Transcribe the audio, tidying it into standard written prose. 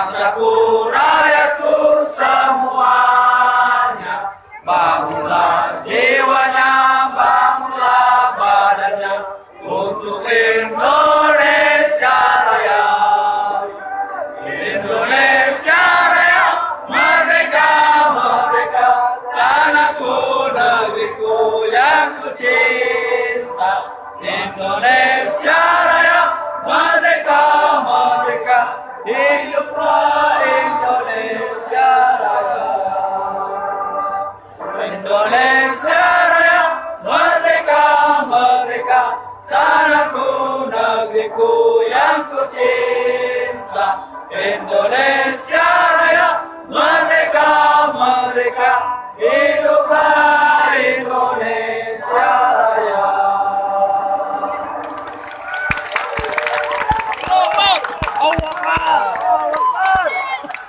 bangsaku, rakyatku semuanya. Bangunlah jiwanya, bangunlah badannya untuk Indonesia Raya. Indonesia Raya, merdeka, merdeka, tanahku, negeriku yang ku cinta. Indonesia Raya, merdeka, merdeka, hiduplah Indonesia Raya. Indonesia Raya, merdeka, merdeka, tanahku, negeriku yang ku cinta. Indonesia Raya, merdeka, merdeka, hidup